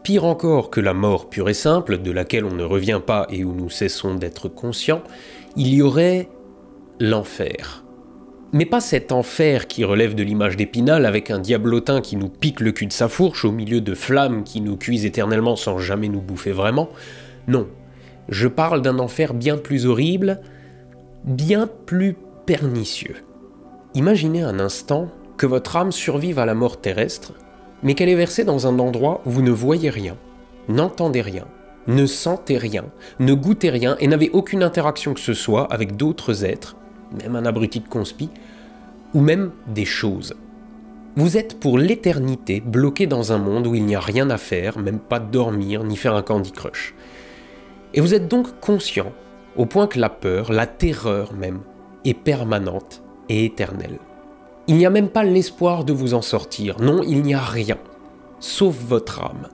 Pire encore que la mort pure et simple, de laquelle on ne revient pas et où nous cessons d'être conscients, il y aurait l'enfer. Mais pas cet enfer qui relève de l'image d'Épinal avec un diablotin qui nous pique le cul de sa fourche au milieu de flammes qui nous cuisent éternellement sans jamais nous bouffer vraiment. Non, je parle d'un enfer bien plus horrible, bien plus pernicieux. Imaginez un instant que votre âme survive à la mort terrestre, mais qu'elle est versée dans un endroit où vous ne voyez rien, n'entendez rien, ne sentez rien, ne goûtez rien et n'avez aucune interaction que ce soit avec d'autres êtres, même un abruti de conspi, ou même des choses. Vous êtes pour l'éternité bloqué dans un monde où il n'y a rien à faire, même pas dormir ni faire un Candy Crush. Et vous êtes donc conscient, au point que la peur, la terreur même, est permanente et éternelle. Il n'y a même pas l'espoir de vous en sortir. Non, il n'y a rien, sauf votre âme.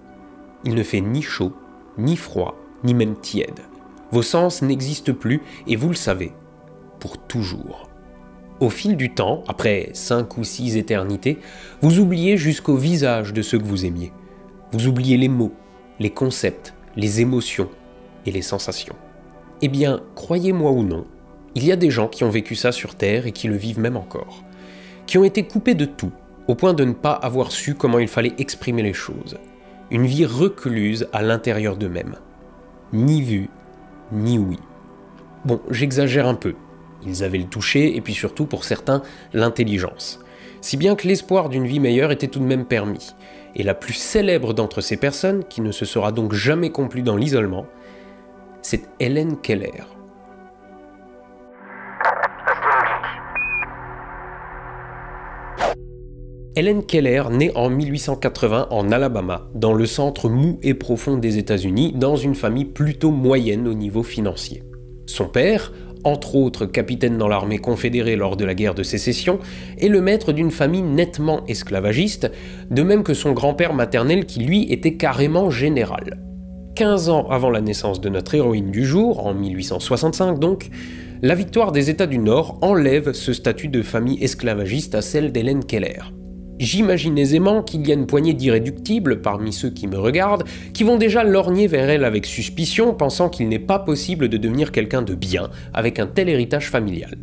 Il ne fait ni chaud, ni froid, ni même tiède. Vos sens n'existent plus, et vous le savez, pour toujours. Au fil du temps, après 5 ou 6 éternités, vous oubliez jusqu'au visage de ceux que vous aimiez. Vous oubliez les mots, les concepts, les émotions et les sensations. Eh bien, croyez-moi ou non, il y a des gens qui ont vécu ça sur Terre et qui le vivent même encore. Qui ont été coupés de tout, au point de ne pas avoir su comment il fallait exprimer les choses. Une vie recluse à l'intérieur d'eux-mêmes. Ni vue, ni ouïe. Bon, j'exagère un peu. Ils avaient le toucher, et puis surtout, pour certains, l'intelligence. Si bien que l'espoir d'une vie meilleure était tout de même permis. Et la plus célèbre d'entre ces personnes, qui ne se sera donc jamais complue dans l'isolement, c'est Helen Keller. Helen Keller naît en 1880 en Alabama, dans le centre mou et profond des États-Unis, dans une famille plutôt moyenne au niveau financier. Son père, entre autres capitaine dans l'armée confédérée lors de la guerre de sécession, est le maître d'une famille nettement esclavagiste, de même que son grand-père maternel qui lui était carrément général. 15 ans avant la naissance de notre héroïne du jour, en 1865 donc, la victoire des États du Nord enlève ce statut de famille esclavagiste à celle d'Helen Keller. J'imagine aisément qu'il y a une poignée d'irréductibles parmi ceux qui me regardent qui vont déjà lorgner vers elle avec suspicion, pensant qu'il n'est pas possible de devenir quelqu'un de bien avec un tel héritage familial.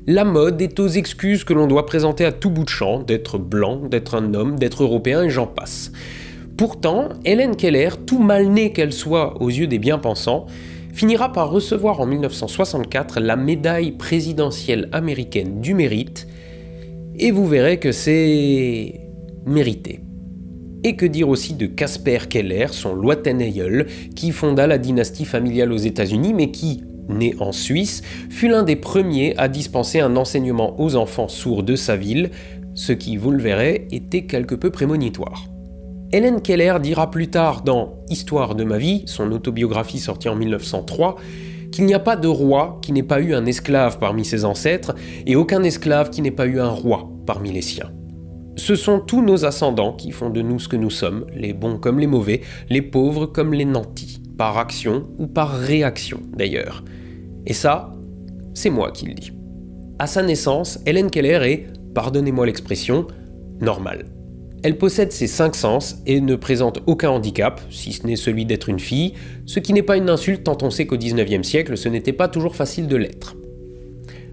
La mode est aux excuses que l'on doit présenter à tout bout de champ, d'être blanc, d'être un homme, d'être européen et j'en passe. Pourtant, Helen Keller, tout mal née qu'elle soit aux yeux des bien-pensants, finira par recevoir en 1964 la médaille présidentielle américaine du mérite. Et vous verrez que c'est mérité. Et que dire aussi de Casper Keller, son lointain aïeul, qui fonda la dynastie familiale aux États-Unis, mais qui, né en Suisse, fut l'un des premiers à dispenser un enseignement aux enfants sourds de sa ville, ce qui, vous le verrez, était quelque peu prémonitoire. Helen Keller dira plus tard dans Histoire de ma vie, son autobiographie sortie en 1903, qu'il n'y a pas de roi qui n'ait pas eu un esclave parmi ses ancêtres, et aucun esclave qui n'ait pas eu un roi parmi les siens. Ce sont tous nos ascendants qui font de nous ce que nous sommes, les bons comme les mauvais, les pauvres comme les nantis, par action ou par réaction d'ailleurs. Et ça, c'est moi qui le dis. À sa naissance, Helen Keller est, pardonnez-moi l'expression, normale. Elle possède ses 5 sens et ne présente aucun handicap, si ce n'est celui d'être une fille, ce qui n'est pas une insulte tant on sait qu'au XIXe siècle, ce n'était pas toujours facile de l'être.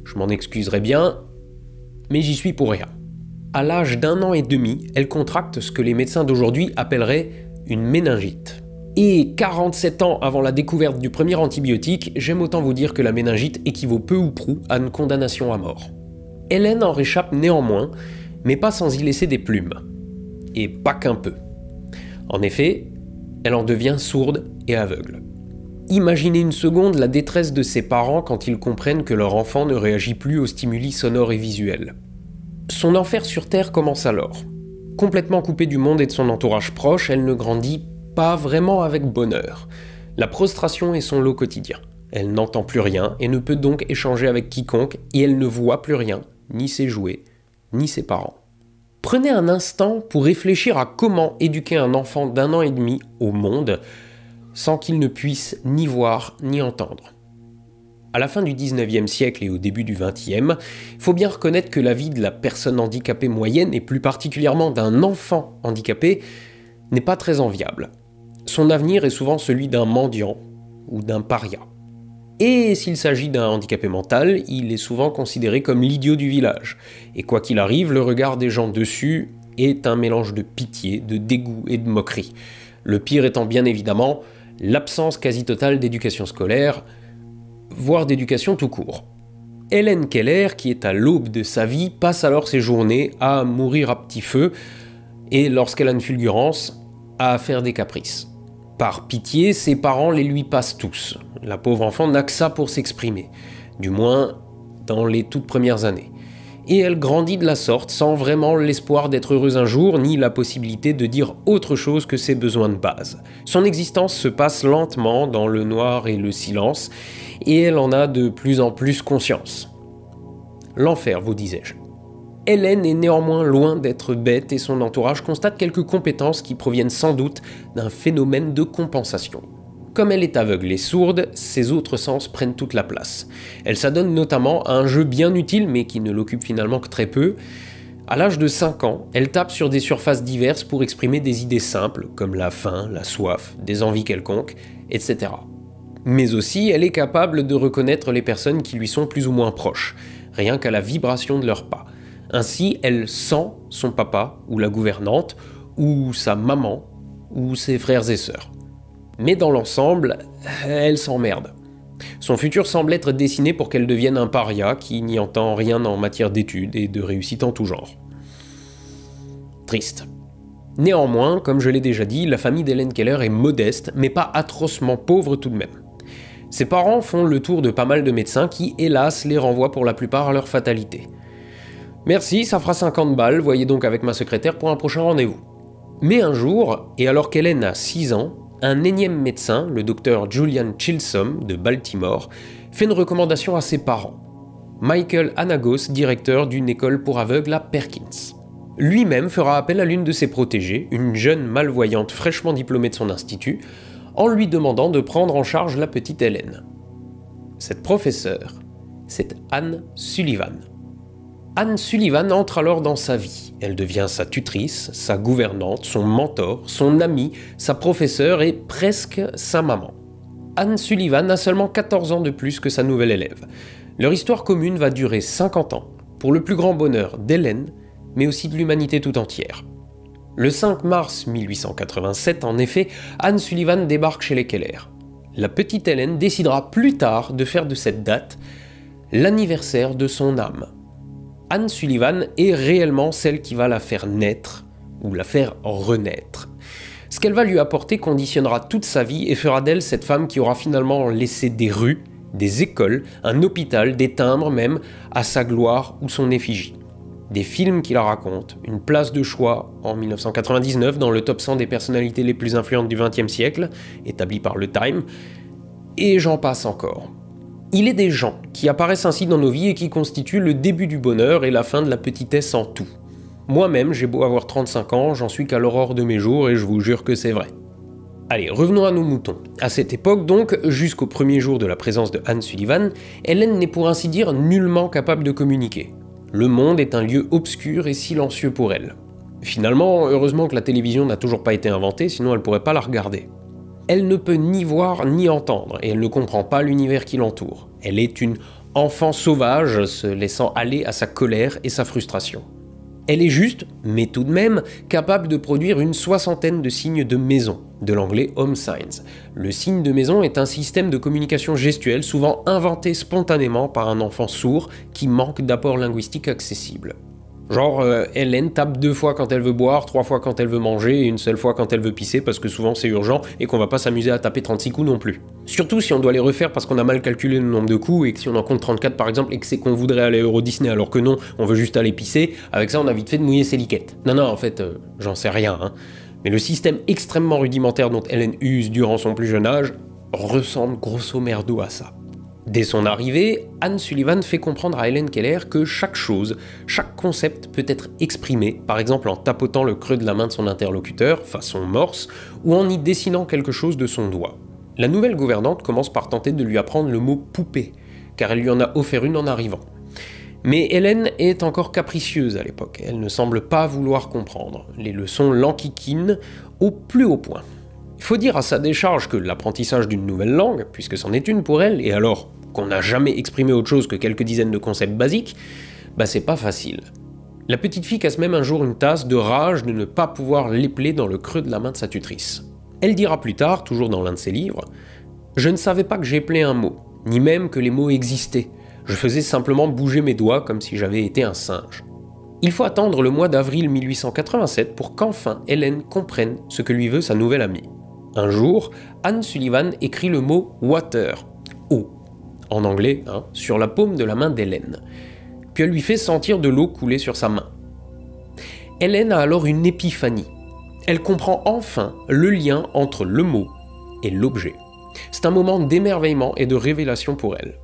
Je m'en excuserai bien, mais j'y suis pour rien. À l'âge d'1 an et demi, elle contracte ce que les médecins d'aujourd'hui appelleraient une méningite. Et 47 ans avant la découverte du premier antibiotique, j'aime autant vous dire que la méningite équivaut peu ou prou à une condamnation à mort. Helen en réchappe néanmoins, mais pas sans y laisser des plumes. Et pas qu'un peu. En effet, elle en devient sourde et aveugle. Imaginez une seconde la détresse de ses parents quand ils comprennent que leur enfant ne réagit plus aux stimuli sonores et visuels. Son enfer sur Terre commence alors. Complètement coupée du monde et de son entourage proche, elle ne grandit pas vraiment avec bonheur. La prostration est son lot quotidien. Elle n'entend plus rien et ne peut donc échanger avec quiconque et elle ne voit plus rien, ni ses jouets, ni ses parents. Prenez un instant pour réfléchir à comment éduquer un enfant d'1 an et demi au monde sans qu'il ne puisse ni voir ni entendre. À la fin du 19e siècle et au début du 20e, il faut bien reconnaître que la vie de la personne handicapée moyenne, et plus particulièrement d'un enfant handicapé, n'est pas très enviable. Son avenir est souvent celui d'un mendiant ou d'un paria. Et s'il s'agit d'un handicapé mental, il est souvent considéré comme l'idiot du village. Et quoi qu'il arrive, le regard des gens dessus est un mélange de pitié, de dégoût et de moquerie. Le pire étant bien évidemment l'absence quasi totale d'éducation scolaire, voire d'éducation tout court. Helen Keller, qui est à l'aube de sa vie, passe alors ses journées à mourir à petit feu et, lorsqu'elle a une fulgurance, à faire des caprices. Par pitié, ses parents les lui passent tous. La pauvre enfant n'a que ça pour s'exprimer, du moins dans les toutes premières années. Et elle grandit de la sorte, sans vraiment l'espoir d'être heureuse un jour, ni la possibilité de dire autre chose que ses besoins de base. Son existence se passe lentement dans le noir et le silence, et elle en a de plus en plus conscience. L'enfer, vous disais-je. Helen est néanmoins loin d'être bête et son entourage constate quelques compétences qui proviennent sans doute d'un phénomène de compensation. Comme elle est aveugle et sourde, ses autres sens prennent toute la place. Elle s'adonne notamment à un jeu bien utile mais qui ne l'occupe finalement que très peu. À l'âge de 5 ans, elle tape sur des surfaces diverses pour exprimer des idées simples comme la faim, la soif, des envies quelconques, etc. Mais aussi, elle est capable de reconnaître les personnes qui lui sont plus ou moins proches, rien qu'à la vibration de leurs pas. Ainsi, elle sent son papa, ou la gouvernante, ou sa maman, ou ses frères et sœurs. Mais dans l'ensemble, elle s'emmerde. Son futur semble être dessiné pour qu'elle devienne un paria qui n'y entend rien en matière d'études et de réussite en tout genre. Triste. Néanmoins, comme je l'ai déjà dit, la famille d'Helen Keller est modeste, mais pas atrocement pauvre tout de même. Ses parents font le tour de pas mal de médecins qui, hélas, les renvoient pour la plupart à leur fatalité. Merci, ça fera 50 balles, voyez donc avec ma secrétaire pour un prochain rendez-vous. Mais un jour, et alors qu'Helen a 6 ans, un énième médecin, le docteur Julian Chisholm de Baltimore, fait une recommandation à ses parents. Michael Anagos, directeur d'une école pour aveugles à Perkins. Lui-même fera appel à l'une de ses protégées, une jeune malvoyante fraîchement diplômée de son institut, en lui demandant de prendre en charge la petite Helen. Cette professeure, c'est Anne Sullivan. Anne Sullivan entre alors dans sa vie. Elle devient sa tutrice, sa gouvernante, son mentor, son amie, sa professeure et presque sa maman. Anne Sullivan a seulement 14 ans de plus que sa nouvelle élève. Leur histoire commune va durer 50 ans, pour le plus grand bonheur d'Helen, mais aussi de l'humanité tout entière. Le 5 mars 1887, en effet, Anne Sullivan débarque chez les Keller. La petite Helen décidera plus tard de faire de cette date l'anniversaire de son âme. Anne Sullivan est réellement celle qui va la faire naître, ou la faire renaître. Ce qu'elle va lui apporter conditionnera toute sa vie et fera d'elle cette femme qui aura finalement laissé des rues, des écoles, un hôpital, des timbres même, à sa gloire ou son effigie. Des films qui la racontent, une place de choix en 1999 dans le top 100 des personnalités les plus influentes du XXe siècle, établi par le Time, et j'en passe encore. Il est des gens qui apparaissent ainsi dans nos vies et qui constituent le début du bonheur et la fin de la petitesse en tout. Moi-même, j'ai beau avoir 35 ans, j'en suis qu'à l'aurore de mes jours et je vous jure que c'est vrai. Allez, revenons à nos moutons. À cette époque donc, jusqu'au premier jour de la présence de Anne Sullivan, Helen n'est pour ainsi dire nullement capable de communiquer. Le monde est un lieu obscur et silencieux pour elle. Finalement, heureusement que la télévision n'a toujours pas été inventée, sinon elle pourrait pas la regarder. Elle ne peut ni voir ni entendre, et elle ne comprend pas l'univers qui l'entoure. Elle est une enfant sauvage, se laissant aller à sa colère et sa frustration. Elle est juste, mais tout de même, capable de produire une 60aine de signes de maison, de l'anglais home signs. Le signe de maison est un système de communication gestuelle souvent inventé spontanément par un enfant sourd qui manque d'apport linguistique accessible. Genre, Helen tape 2 fois quand elle veut boire, 3 fois quand elle veut manger et une seule fois quand elle veut pisser parce que souvent c'est urgent et qu'on va pas s'amuser à taper 36 coups non plus. Surtout si on doit les refaire parce qu'on a mal calculé le nombre de coups et que si on en compte 34 par exemple et que c'est qu'on voudrait aller à Euro Disney alors que non, on veut juste aller pisser, avec ça on a vite fait de mouiller ses liquettes. Non, en fait, j'en sais rien, hein. Mais le système extrêmement rudimentaire dont Helen use durant son plus jeune âge ressemble grosso merdo à ça. Dès son arrivée, Anne Sullivan fait comprendre à Helen Keller que chaque chose, chaque concept peut être exprimé, par exemple en tapotant le creux de la main de son interlocuteur, façon morse, ou en y dessinant quelque chose de son doigt. La nouvelle gouvernante commence par tenter de lui apprendre le mot « poupée », car elle lui en a offert une en arrivant. Mais Hélène est encore capricieuse à l'époque, elle ne semble pas vouloir comprendre. Les leçons l'enquiquinent au plus haut point. Il faut dire à sa décharge que l'apprentissage d'une nouvelle langue, puisque c'en est une pour elle, et alors qu'on n'a jamais exprimé autre chose que quelques dizaines de concepts basiques, c'est pas facile. La petite fille casse même un jour une tasse de rage de ne pas pouvoir l'épeler dans le creux de la main de sa tutrice. Elle dira plus tard, toujours dans l'un de ses livres, « Je ne savais pas que j'épelais un mot, ni même que les mots existaient. Je faisais simplement bouger mes doigts comme si j'avais été un singe. » Il faut attendre le mois d'avril 1887 pour qu'enfin Hélène comprenne ce que lui veut sa nouvelle amie. Un jour, Anne Sullivan écrit le mot « water », eau, en anglais, sur la paume de la main d'Hélène. Puis elle lui fait sentir de l'eau couler sur sa main. Hélène a alors une épiphanie. Elle comprend enfin le lien entre le mot et l'objet. C'est un moment d'émerveillement et de révélation pour elle.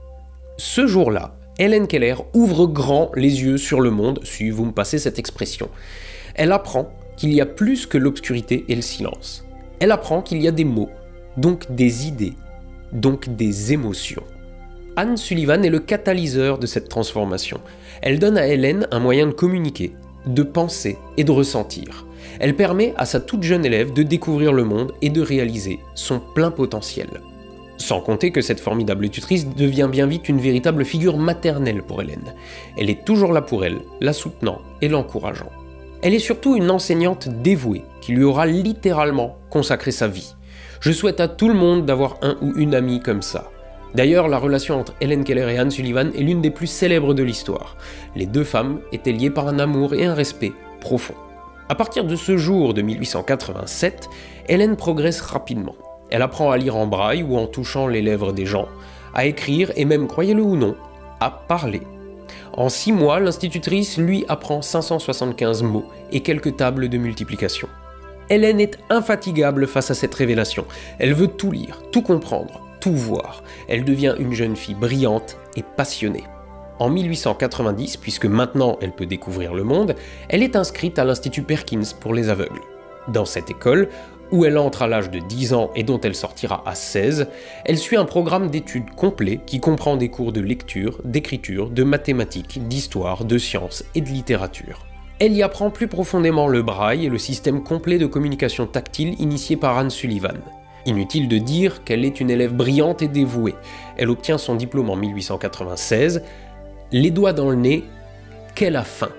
Ce jour-là, Hélène Keller ouvre grand les yeux sur le monde, si vous me passez cette expression. Elle apprend qu'il y a plus que l'obscurité et le silence. Elle apprend qu'il y a des mots, donc des idées, donc des émotions. Anne Sullivan est le catalyseur de cette transformation. Elle donne à Hélène un moyen de communiquer, de penser et de ressentir. Elle permet à sa toute jeune élève de découvrir le monde et de réaliser son plein potentiel. Sans compter que cette formidable tutrice devient bien vite une véritable figure maternelle pour Hélène. Elle est toujours là pour elle, la soutenant et l'encourageant. Elle est surtout une enseignante dévouée qui lui aura littéralement consacré sa vie. Je souhaite à tout le monde d'avoir un ou une amie comme ça. D'ailleurs, la relation entre Hélène Keller et Anne Sullivan est l'une des plus célèbres de l'histoire. Les deux femmes étaient liées par un amour et un respect profond. À partir de ce jour de 1887, Hélène progresse rapidement. Elle apprend à lire en braille ou en touchant les lèvres des gens, à écrire et même, croyez-le ou non, à parler. En 6 mois, l'institutrice lui apprend 575 mots et quelques tables de multiplication. Hélène est infatigable face à cette révélation. Elle veut tout lire, tout comprendre, tout voir. Elle devient une jeune fille brillante et passionnée. En 1890, puisque maintenant elle peut découvrir le monde, elle est inscrite à l'Institut Perkins pour les aveugles. Dans cette école, où elle entre à l'âge de 10 ans et dont elle sortira à 16, elle suit un programme d'études complet qui comprend des cours de lecture, d'écriture, de mathématiques, d'histoire, de sciences et de littérature. Elle y apprend plus profondément le braille et le système complet de communication tactile initié par Anne Sullivan. Inutile de dire qu'elle est une élève brillante et dévouée. Elle obtient son diplôme en 1896, les doigts dans le nez, qu'elle a faim.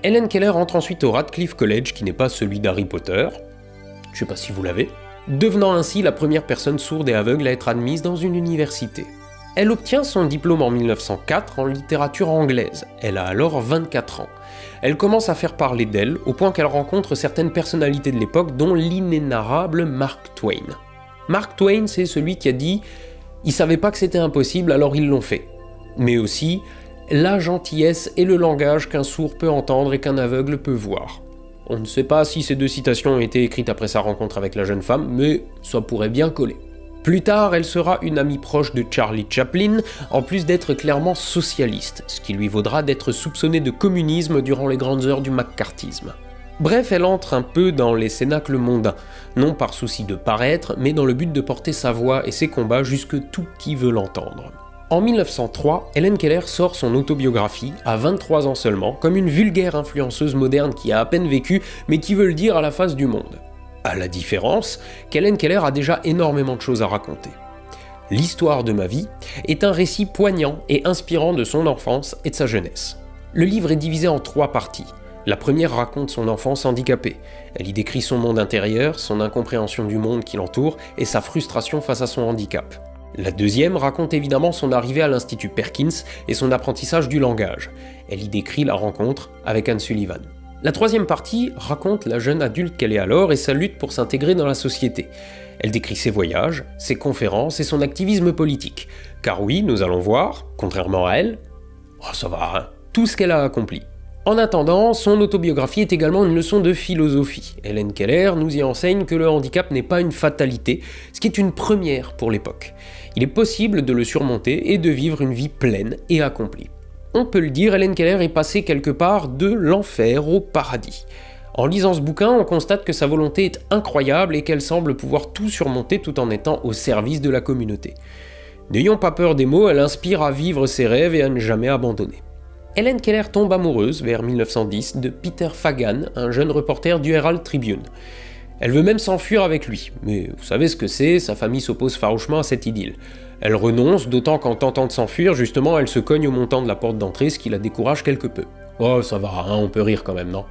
Hélène Keller entre ensuite au Radcliffe College, qui n'est pas celui d'Harry Potter, je sais pas si vous l'avez, devenant ainsi la première personne sourde et aveugle à être admise dans une université. Elle obtient son diplôme en 1904 en littérature anglaise. Elle a alors 24 ans. Elle commence à faire parler d'elle, au point qu'elle rencontre certaines personnalités de l'époque, dont l'inénarrable Mark Twain. Mark Twain, c'est celui qui a dit « Ils savaient pas que c'était impossible, alors ils l'ont fait ». Mais aussi « La gentillesse et le langage qu'un sourd peut entendre et qu'un aveugle peut voir ». On ne sait pas si ces deux citations ont été écrites après sa rencontre avec la jeune femme, mais ça pourrait bien coller. Plus tard, elle sera une amie proche de Charlie Chaplin, en plus d'être clairement socialiste, ce qui lui vaudra d'être soupçonnée de communisme durant les grandes heures du maccarthisme. Bref, elle entre un peu dans les cénacles mondains, non par souci de paraître, mais dans le but de porter sa voix et ses combats jusque tout qui veut l'entendre. En 1903, Hélène Keller sort son autobiographie, à 23 ans seulement, comme une vulgaire influenceuse moderne qui a à peine vécu, mais qui veut le dire à la face du monde. À la différence qu'Hélène Keller a déjà énormément de choses à raconter. L'histoire de ma vie est un récit poignant et inspirant de son enfance et de sa jeunesse. Le livre est divisé en 3 parties. La première raconte son enfance handicapée. Elle y décrit son monde intérieur, son incompréhension du monde qui l'entoure et sa frustration face à son handicap. La deuxième raconte évidemment son arrivée à l'Institut Perkins et son apprentissage du langage. Elle y décrit la rencontre avec Anne Sullivan. La troisième partie raconte la jeune adulte qu'elle est alors et sa lutte pour s'intégrer dans la société. Elle décrit ses voyages, ses conférences et son activisme politique. Car oui, nous allons voir, contrairement à elle, ça va, tout ce qu'elle a accompli. En attendant, son autobiographie est également une leçon de philosophie. Hélène Keller nous y enseigne que le handicap n'est pas une fatalité, ce qui est une première pour l'époque. Il est possible de le surmonter et de vivre une vie pleine et accomplie. On peut le dire, Hélène Keller est passée quelque part de l'enfer au paradis. En lisant ce bouquin, on constate que sa volonté est incroyable et qu'elle semble pouvoir tout surmonter tout en étant au service de la communauté. N'ayons pas peur des mots, elle inspire à vivre ses rêves et à ne jamais abandonner. Helen Keller tombe amoureuse, vers 1910, de Peter Fagan, un jeune reporter du Herald Tribune. Elle veut même s'enfuir avec lui, mais vous savez ce que c'est, sa famille s'oppose farouchement à cette idylle. Elle renonce, d'autant qu'en tentant de s'enfuir, justement, elle se cogne au montant de la porte d'entrée, ce qui la décourage quelque peu. Oh, ça va, hein, on peut rire quand même, non?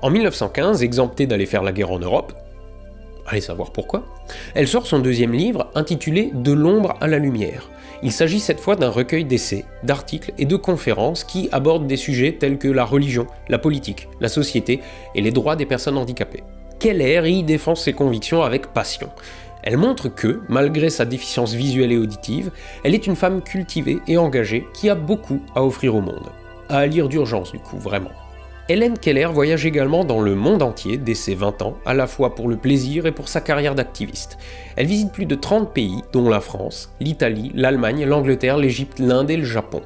En 1915, exemptée d'aller faire la guerre en Europe, allez savoir pourquoi, elle sort son deuxième livre, intitulé « De l'ombre à la lumière ». Il s'agit cette fois d'un recueil d'essais, d'articles et de conférences qui abordent des sujets tels que la religion, la politique, la société et les droits des personnes handicapées. Keller y défend ses convictions avec passion. Elle montre que, malgré sa déficience visuelle et auditive, elle est une femme cultivée et engagée qui a beaucoup à offrir au monde. À lire d'urgence du coup, vraiment. Helen Keller voyage également dans le monde entier dès ses 20 ans, à la fois pour le plaisir et pour sa carrière d'activiste. Elle visite plus de 30 pays, dont la France, l'Italie, l'Allemagne, l'Angleterre, l'Égypte, l'Inde et le Japon.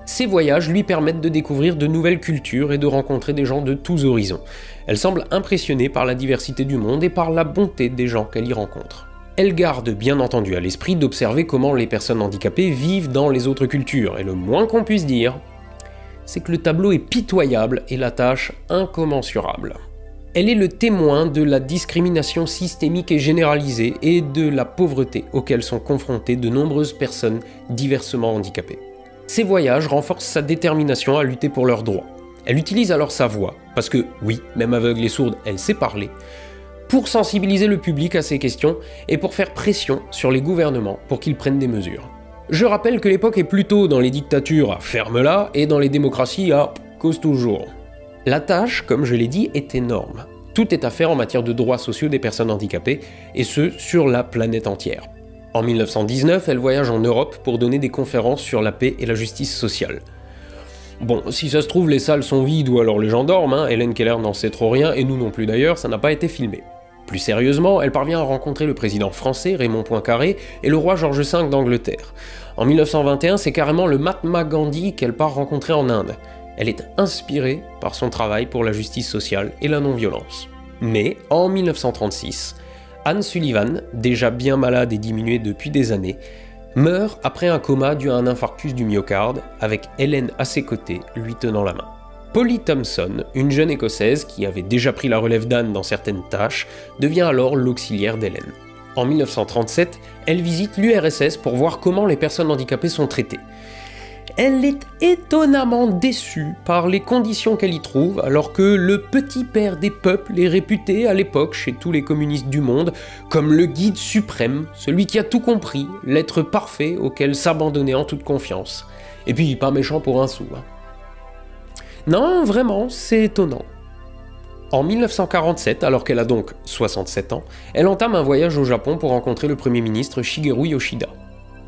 Ces voyages lui permettent de découvrir de nouvelles cultures et de rencontrer des gens de tous horizons. Elle semble impressionnée par la diversité du monde et par la bonté des gens qu'elle y rencontre. Elle garde bien entendu à l'esprit d'observer comment les personnes handicapées vivent dans les autres cultures, et le moins qu'on puisse dire, c'est que le tableau est pitoyable et la tâche incommensurable. Elle est le témoin de la discrimination systémique et généralisée et de la pauvreté auxquelles sont confrontées de nombreuses personnes diversement handicapées. Ces voyages renforcent sa détermination à lutter pour leurs droits. Elle utilise alors sa voix, parce que oui, même aveugle et sourde, elle sait parler, pour sensibiliser le public à ces questions et pour faire pression sur les gouvernements pour qu'ils prennent des mesures. Je rappelle que l'époque est plutôt dans les dictatures à ferme-la et dans les démocraties à cause toujours. La tâche, comme je l'ai dit, est énorme. Tout est à faire en matière de droits sociaux des personnes handicapées, et ce, sur la planète entière. En 1919, elle voyage en Europe pour donner des conférences sur la paix et la justice sociale. Bon, si ça se trouve, les salles sont vides ou alors les gens dorment, hein. Helen Keller n'en sait trop rien, et nous non plus d'ailleurs, ça n'a pas été filmé. Plus sérieusement, elle parvient à rencontrer le président français Raymond Poincaré et le roi George V d'Angleterre. En 1921, c'est carrément le Mahatma Gandhi qu'elle part rencontrer en Inde. Elle est inspirée par son travail pour la justice sociale et la non-violence. Mais, en 1936, Anne Sullivan, déjà bien malade et diminuée depuis des années, meurt après un coma dû à un infarctus du myocarde, avec Helen à ses côtés, lui tenant la main. Polly Thompson, une jeune écossaise qui avait déjà pris la relève d'Anne dans certaines tâches, devient alors l'auxiliaire d'Helen. En 1937, elle visite l'URSS pour voir comment les personnes handicapées sont traitées. Elle est étonnamment déçue par les conditions qu'elle y trouve, alors que le petit père des peuples est réputé à l'époque chez tous les communistes du monde comme le guide suprême, celui qui a tout compris, l'être parfait auquel s'abandonner en toute confiance. Et puis pas méchant pour un sou, hein. Non, vraiment, c'est étonnant. En 1947, alors qu'elle a donc 67 ans, elle entame un voyage au Japon pour rencontrer le Premier ministre Shigeru Yoshida.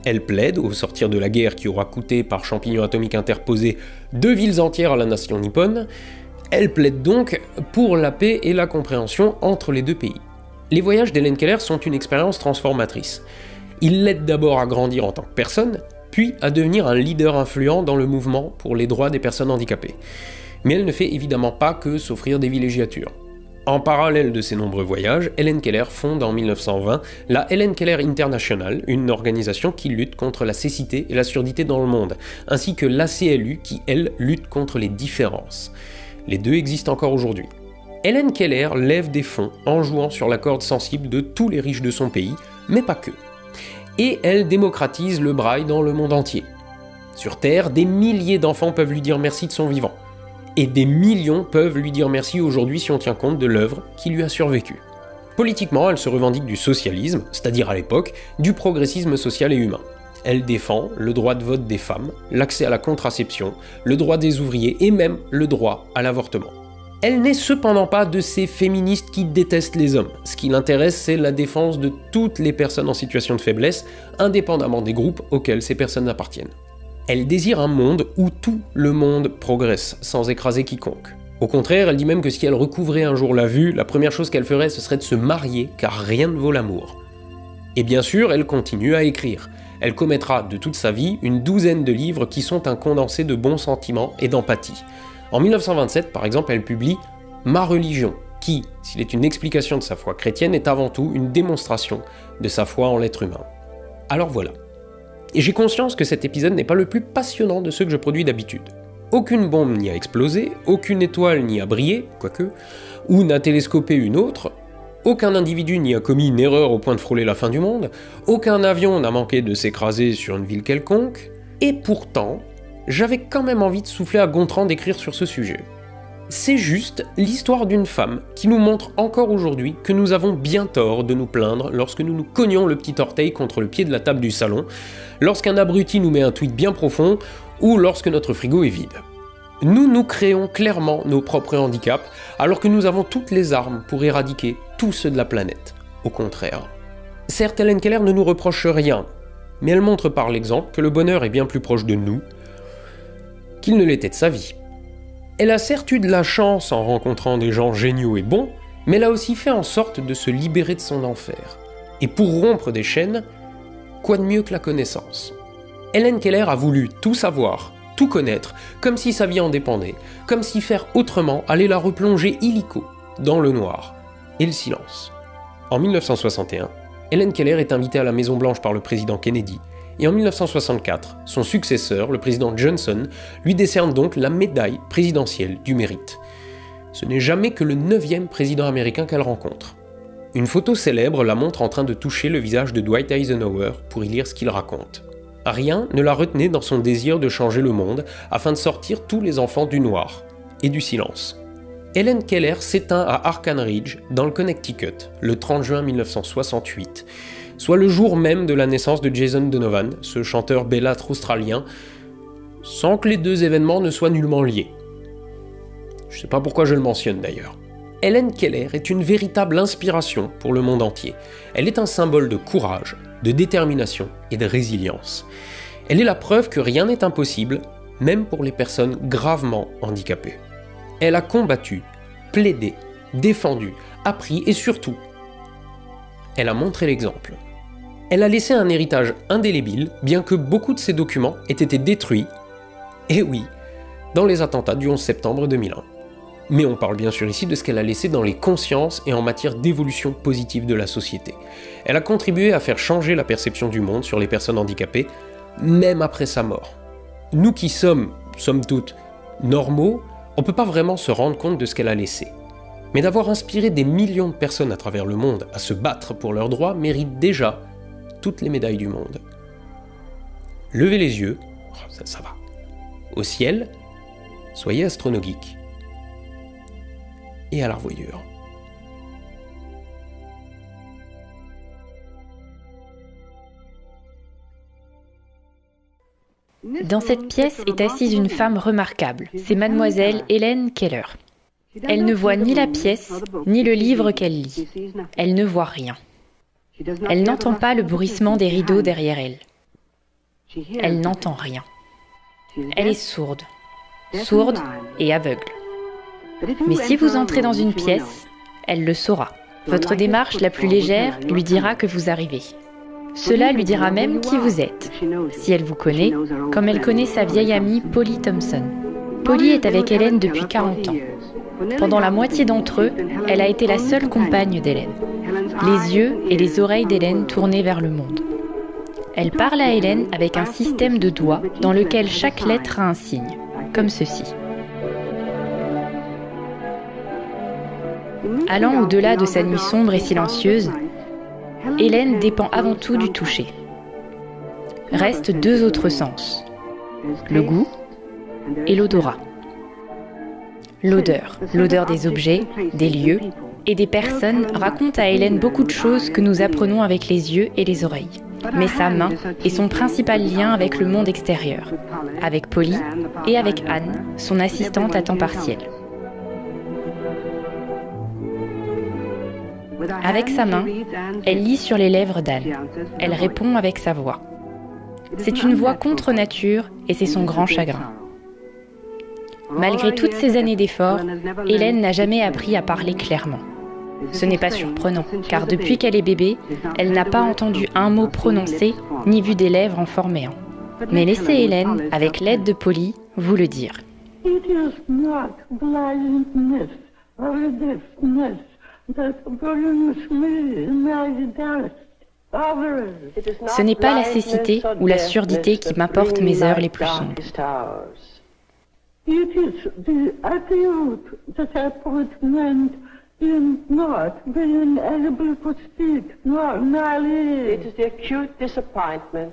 Elle plaide, au sortir de la guerre qui aura coûté par champignon atomique interposé 2 villes entières à la nation nippone, elle plaide donc pour la paix et la compréhension entre les deux pays. Les voyages d'Helen Keller sont une expérience transformatrice. Ils l'aident d'abord à grandir en tant que personne, puis à devenir un leader influent dans le mouvement pour les droits des personnes handicapées. Mais elle ne fait évidemment pas que s'offrir des villégiatures. En parallèle de ces nombreux voyages, Helen Keller fonde en 1920 la Helen Keller International, une organisation qui lutte contre la cécité et la surdité dans le monde, ainsi que l'ACLU qui, elle, lutte contre les différences. Les deux existent encore aujourd'hui. Helen Keller lève des fonds en jouant sur la corde sensible de tous les riches de son pays, mais pas que. Et elle démocratise le braille dans le monde entier. Sur Terre, des milliers d'enfants peuvent lui dire merci de son vivant. Et des millions peuvent lui dire merci aujourd'hui si on tient compte de l'œuvre qui lui a survécu. Politiquement, elle se revendique du socialisme, c'est-à-dire à l'époque, du progressisme social et humain. Elle défend le droit de vote des femmes, l'accès à la contraception, le droit des ouvriers et même le droit à l'avortement. Elle n'est cependant pas de ces féministes qui détestent les hommes. Ce qui l'intéresse, c'est la défense de toutes les personnes en situation de faiblesse, indépendamment des groupes auxquels ces personnes appartiennent. Elle désire un monde où tout le monde progresse, sans écraser quiconque. Au contraire, elle dit même que si elle recouvrait un jour la vue, la première chose qu'elle ferait, ce serait de se marier, car rien ne vaut l'amour. Et bien sûr, elle continue à écrire. Elle commettra de toute sa vie une 12aine de livres qui sont un condensé de bons sentiments et d'empathie. En 1927, par exemple, elle publie « Ma religion », qui, s'il est une explication de sa foi chrétienne, est avant tout une démonstration de sa foi en l'être humain. Alors voilà. Et j'ai conscience que cet épisode n'est pas le plus passionnant de ceux que je produis d'habitude. Aucune bombe n'y a explosé, aucune étoile n'y a brillé, quoique, ou n'a télescopé une autre, aucun individu n'y a commis une erreur au point de frôler la fin du monde, aucun avion n'a manqué de s'écraser sur une ville quelconque, et pourtant, j'avais quand même envie de souffler à Gontran d'écrire sur ce sujet. C'est juste l'histoire d'une femme qui nous montre encore aujourd'hui que nous avons bien tort de nous plaindre lorsque nous nous cognons le petit orteil contre le pied de la table du salon, lorsqu'un abruti nous met un tweet bien profond, ou lorsque notre frigo est vide. Nous nous créons clairement nos propres handicaps, alors que nous avons toutes les armes pour éradiquer tous ceux de la planète. Au contraire. Certes, Helen Keller ne nous reproche rien, mais elle montre par l'exemple que le bonheur est bien plus proche de nous qu'il ne l'était de sa vie. Elle a certes eu de la chance en rencontrant des gens géniaux et bons, mais elle a aussi fait en sorte de se libérer de son enfer. Et pour rompre des chaînes, quoi de mieux que la connaissance ? Helen Keller a voulu tout savoir, tout connaître, comme si sa vie en dépendait, comme si faire autrement allait la replonger illico dans le noir et le silence. En 1961, Helen Keller est invitée à la Maison-Blanche par le président Kennedy, et en 1964, son successeur, le président Johnson, lui décerne donc la médaille présidentielle du mérite. Ce n'est jamais que le 9e président américain qu'elle rencontre. Une photo célèbre la montre en train de toucher le visage de Dwight Eisenhower pour y lire ce qu'il raconte. Rien ne la retenait dans son désir de changer le monde afin de sortir tous les enfants du noir et du silence. Helen Keller s'éteint à Arkan Ridge, dans le Connecticut, le 30 juin 1968, soit le jour même de la naissance de Jason Donovan, ce chanteur bellâtre australien, sans que les deux événements ne soient nullement liés. Je ne sais pas pourquoi je le mentionne d'ailleurs. Helen Keller est une véritable inspiration pour le monde entier. Elle est un symbole de courage, de détermination et de résilience. Elle est la preuve que rien n'est impossible, même pour les personnes gravement handicapées. Elle a combattu, plaidé, défendu, appris et surtout, elle a montré l'exemple. Elle a laissé un héritage indélébile, bien que beaucoup de ses documents aient été détruits, et oui, dans les attentats du 11 septembre 2001. Mais on parle bien sûr ici de ce qu'elle a laissé dans les consciences et en matière d'évolution positive de la société. Elle a contribué à faire changer la perception du monde sur les personnes handicapées, même après sa mort. Nous qui sommes, somme toute, normaux, on ne peut pas vraiment se rendre compte de ce qu'elle a laissé. Mais d'avoir inspiré des millions de personnes à travers le monde à se battre pour leurs droits mérite déjà toutes les médailles du monde. Levez les yeux, ça va. Au ciel, soyez astronogeek. Et à la revoyure. Dans cette pièce est assise une femme remarquable, c'est mademoiselle Helen Keller. Elle ne voit ni la pièce, ni le livre qu'elle lit. Elle ne voit rien. Elle n'entend pas le bruissement des rideaux derrière elle. Elle n'entend rien. Elle est sourde et aveugle. Mais si vous entrez dans une pièce, elle le saura. Votre démarche la plus légère lui dira que vous arrivez. Cela lui dira même qui vous êtes, si elle vous connaît, comme elle connaît sa vieille amie Polly Thompson. Polly est avec Helen depuis 40 ans. Pendant la moitié d'entre eux, elle a été la seule compagne d'Helen. Les yeux et les oreilles d'Helen tournés vers le monde. Elle parle à Helen avec un système de doigts dans lequel chaque lettre a un signe, comme ceci. Allant au-delà de sa nuit sombre et silencieuse, Helen dépend avant tout du toucher. Restent deux autres sens, le goût et l'odorat. L'odeur des objets, des lieux et des personnes raconte à Helen beaucoup de choses que nous apprenons avec les yeux et les oreilles. Mais sa main est son principal lien avec le monde extérieur, avec Polly et avec Anne, son assistante à temps partiel. Avec sa main, elle lit sur les lèvres d'Anne. Elle répond avec sa voix. C'est une voix contre nature et c'est son grand chagrin. Malgré toutes ces années d'efforts, Helen n'a jamais appris à parler clairement. Ce n'est pas surprenant, car depuis qu'elle est bébé, elle n'a pas entendu un mot prononcé, ni vu des lèvres en former un. Mais laissez Helen, avec l'aide de Polly, vous le dire. Ce n'est pas la cécité ou la surdité qui m'apporte mes heures les plus sombres.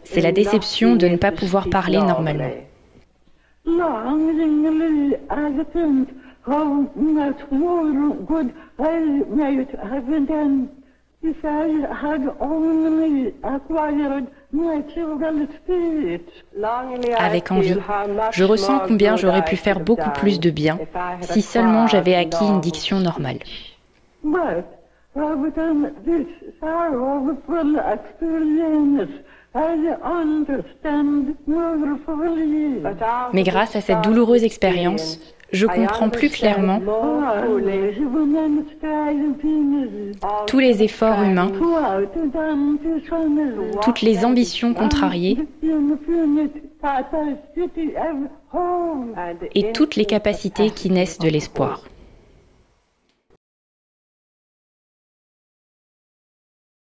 C'est la déception de ne pas pouvoir parler normalement. Avec envie, je ressens combien j'aurais pu faire beaucoup plus de bien si seulement j'avais acquis une diction normale. Mais grâce à cette douloureuse expérience, je comprends plus clairement tous les efforts humains, toutes les ambitions contrariées et toutes les capacités qui naissent de l'espoir.